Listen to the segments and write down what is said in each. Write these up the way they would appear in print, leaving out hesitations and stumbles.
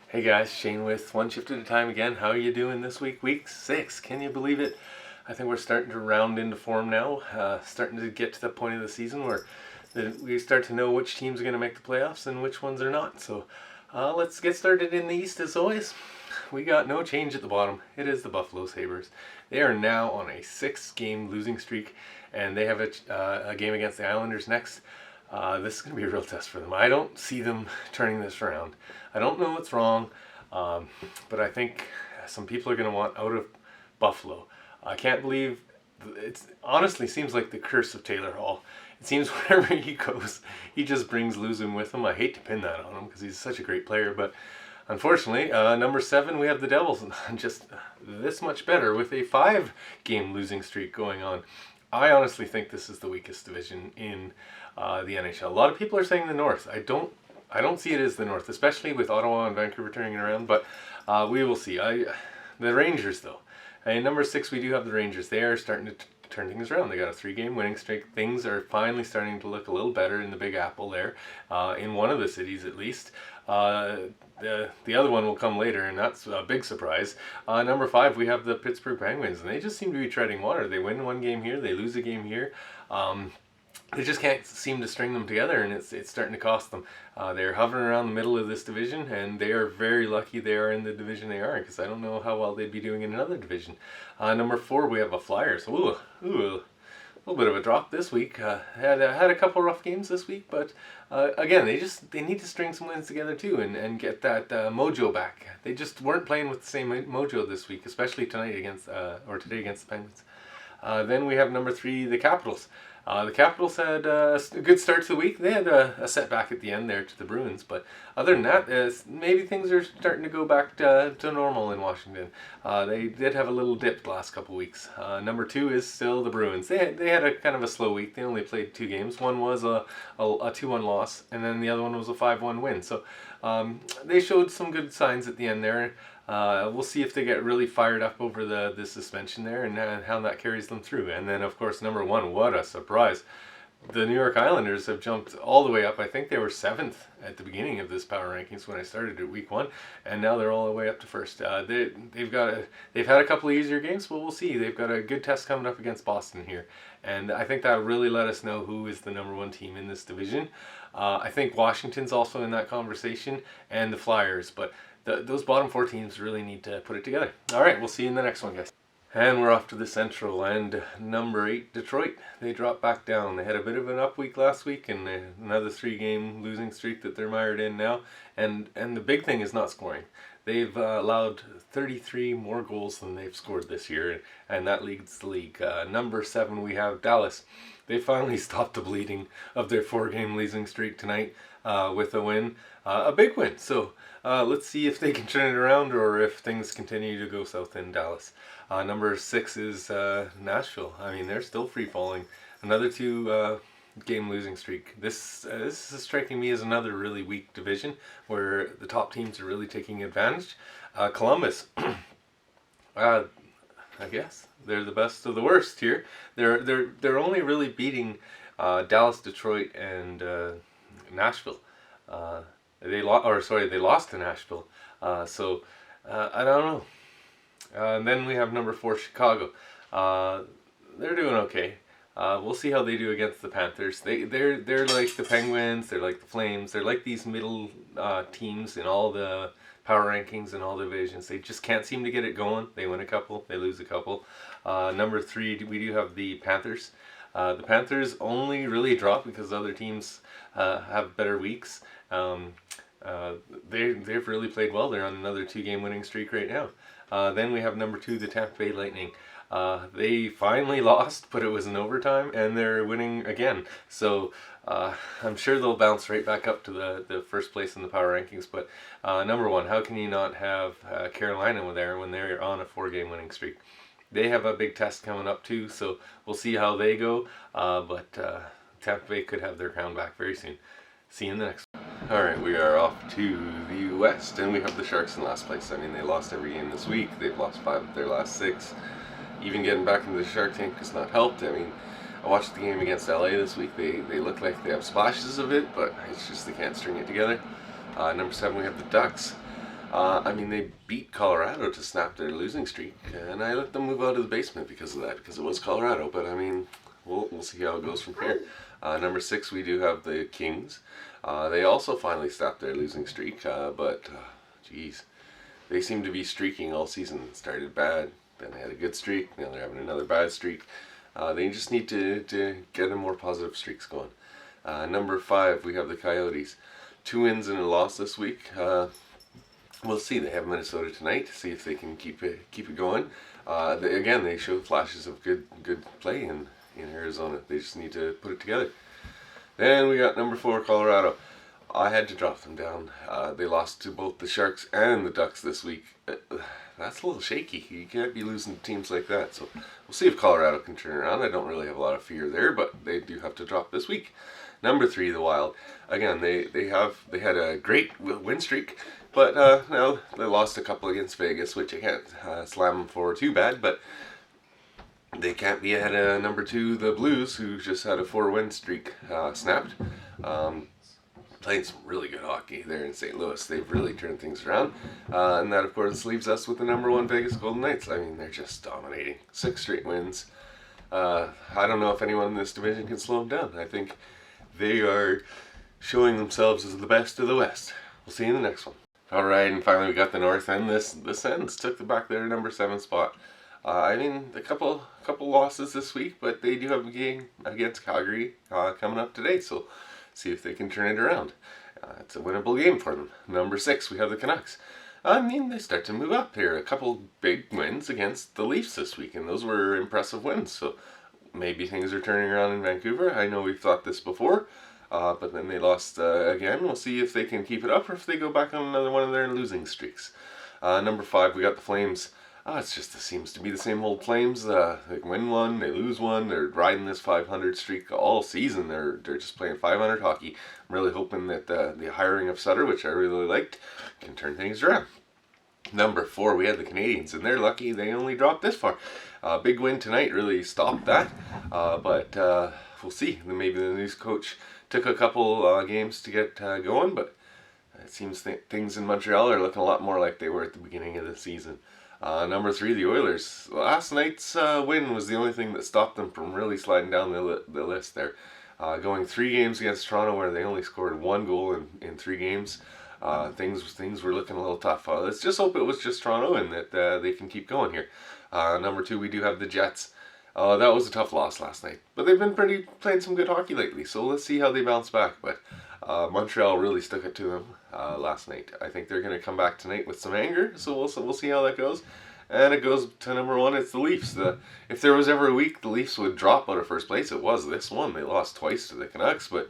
Hey guys, Shane with One Shift at a Time again. How are you doing this week? Week 6. Can you believe it? I think we're starting to round into form now. Starting to get to the point of the season where we start to know which teams are going to make the playoffs and which ones are not. So let's get started in the East as always. We got no change at the bottom. It is the Buffalo Sabres. They are now on a 6-game losing streak, and they have a game against the Islanders next. This is going to be a real test for them. I don't see them turning this around. I don't know what's wrong, but I think some people are going to want out of Buffalo. I can't believe it honestly seems like the curse of Taylor Hall. It seems wherever he goes, he just brings losing with him. I hate to pin that on him because he's such a great player, but unfortunately, number 7, we have the Devils, just this much better with a 5-game losing streak going on. I honestly think this is the weakest division in the NHL. A lot of people are saying the North. I don't see it as the North, especially with Ottawa and Vancouver turning it around. But we will see. The Rangers, though. And number 6, we do have the Rangers. They are starting to turn things around. They got a 3-game winning streak. Things are finally starting to look a little better in the Big Apple there, in one of the cities at least. The other one will come later, and that's a big surprise. Number 5, we have the Pittsburgh Penguins, and they just seem to be treading water. They win one game here, they lose a game here. They just can't seem to string them together, and it's starting to cost them. They're hovering around the middle of this division, and they are very lucky they are in the division they are, because I don't know how well they'd be doing in another division. Number 4, we have the Flyers. Ooh, a little bit of a drop this week. Had a couple rough games this week, but again, they need to string some wins together too, and get that mojo back. They just weren't playing with the same mojo this week, especially today against the Penguins. Then we have number 3, the Capitals. The Capitals had a good start to the week. They had a setback at the end there to the Bruins, but other than that, maybe things are starting to go back to normal in Washington. They did have a little dip the last couple weeks. Number 2 is still the Bruins. They had a kind of a slow week. They only played 2 games. One was a 2-1 loss, and then the other one was a 5-1 win. So they showed some good signs at the end there. We'll see if they get really fired up over the suspension there and how that carries them through. And then, of course, number 1, what a surprise. The New York Islanders have jumped all the way up. I think they were 7th at the beginning of this power rankings when I started at week 1, and now they're all the way up to 1st. They've had a couple of easier games, but we'll see. They've got a good test coming up against Boston here, and I think that'll really let us know who is the number 1 team in this division. I think Washington's also in that conversation, and the Flyers, but those bottom 4 teams really need to put it together. All right, we'll see you in the next one, guys. And we're off to the Central, and number 8, Detroit. They dropped back down. They had a bit of an up week last week, and another 3-game losing streak that they're mired in now. And the big thing is not scoring. They've allowed 33 more goals than they've scored this year, and that leads the league. Number 7, we have Dallas. They finally stopped the bleeding of their 4-game losing streak tonight with a win, a big win. So let's see if they can turn it around or if things continue to go south in Dallas. Number 6 is Nashville. I mean, they're still free falling. Another 2-game losing streak. This is striking me as another really weak division where the top teams are really taking advantage. Columbus. I guess they're the best of the worst here. They're only really beating Dallas, Detroit, and Nashville. They lost to Nashville. So I don't know. And then we have number 4, Chicago. They're doing okay. We'll see how they do against the Panthers. They're like the Penguins. They're like the Flames. They're like these middle teams in all the power rankings and all the divisions. They just can't seem to get it going. They win a couple, they lose a couple. Number 3, we do have the Panthers. The Panthers only really drop because other teams have better weeks. They've really played well. They're on another 2-game winning streak right now. Then we have number 2, the Tampa Bay Lightning. They finally lost, but it was in overtime, and they're winning again. So I'm sure they'll bounce right back up to the first place in the power rankings. But number 1, how can you not have Carolina there when they're on a 4-game winning streak? They have a big test coming up too, so we'll see how they go. But Tampa Bay could have their crown back very soon. See you in the next one. Alright, we are off to the West, and we have the Sharks in last place. I mean, they lost every game this week. They've lost 5 of their last 6. Even getting back into the Shark tank has not helped. I mean, I watched the game against LA this week. They look like they have splashes of it, but it's just they can't string it together. Number 7, we have the Ducks. I mean, they beat Colorado to snap their losing streak, and I let them move out of the basement because of that, because it was Colorado. But I mean, we'll see how it goes from here. Number 6, we do have the Kings. They also finally stopped their losing streak, but geez, they seem to be streaking all season. It started bad, then they had a good streak, now they're having another bad streak. They just need to get a more positive streaks going. Number 5, we have the Coyotes. 2 wins and a loss this week. We'll see. They have Minnesota tonight. See if they can keep it going. They show flashes of good play in Arizona. They just need to put it together. Then we got number 4, Colorado. I had to drop them down. They lost to both the Sharks and the Ducks this week. That's a little shaky. You can't be losing to teams like that. So we'll see if Colorado can turn around. I don't really have a lot of fear there, but they do have to drop this week. Number 3, the Wild. Again, they had a great win streak, but now they lost a couple against Vegas, which I can't slam them for too bad. But they can't be ahead of number 2, the Blues, who just had a 4-win streak snapped. Playing some really good hockey there in St. Louis. They've really turned things around. And that, of course, leaves us with the number 1 Vegas Golden Knights. I mean, they're just dominating. 6 straight wins. I don't know if anyone in this division can slow them down. I think they are showing themselves as the best of the West. We'll see you in the next one. Alright, and finally we got the North End. This Ends took the back their number 7 spot. I mean, a couple losses this week, but they do have a game against Calgary coming up today, so see if they can turn it around. It's a winnable game for them. Number 6, we have the Canucks. I mean, they start to move up here. A couple big wins against the Leafs this week, and those were impressive wins, so maybe things are turning around in Vancouver. I know we've thought this before, but then they lost again. We'll see if they can keep it up or if they go back on another one of their losing streaks. Number 5, we got the Flames. It seems to be the same old Flames. They win one, they lose one. They're riding this 500 streak all season. They're just playing 500 hockey. I'm really hoping that the hiring of Sutter, which I really liked, can turn things around. Number 4, we had the Canadiens, and they're lucky they only dropped this far. Big win tonight really stopped that, but we'll see. Maybe the news coach took a couple games to get going, but it seems things in Montreal are looking a lot more like they were at the beginning of the season. Number 3, the Oilers. Last night's win was the only thing that stopped them from really sliding down the list there. Going 3 games against Toronto where they only scored 1 goal in 3 games. Things were looking a little tough. Let's just hope it was just Toronto and that they can keep going here. Number 2, we do have the Jets. That was a tough loss last night, but they've been playing some good hockey lately, so let's see how they bounce back. But Montreal really stuck it to them last night. I think they're going to come back tonight with some anger, so we'll see how that goes. And it goes to number 1, it's the Leafs. If there was ever a week the Leafs would drop out of first place, it was this one. They lost twice to the Canucks, but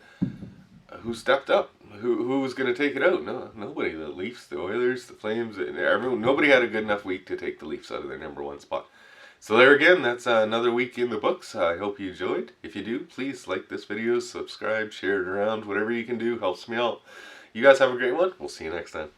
who stepped up? Who was going to take it out? No, nobody. The Leafs, the Oilers, the Flames, everyone. Nobody had a good enough week to take the Leafs out of their number 1 spot. So there again, that's another week in the books. I hope you enjoyed. If you do, please like this video, subscribe, share it around. Whatever you can do helps me out. You guys have a great one. We'll see you next time.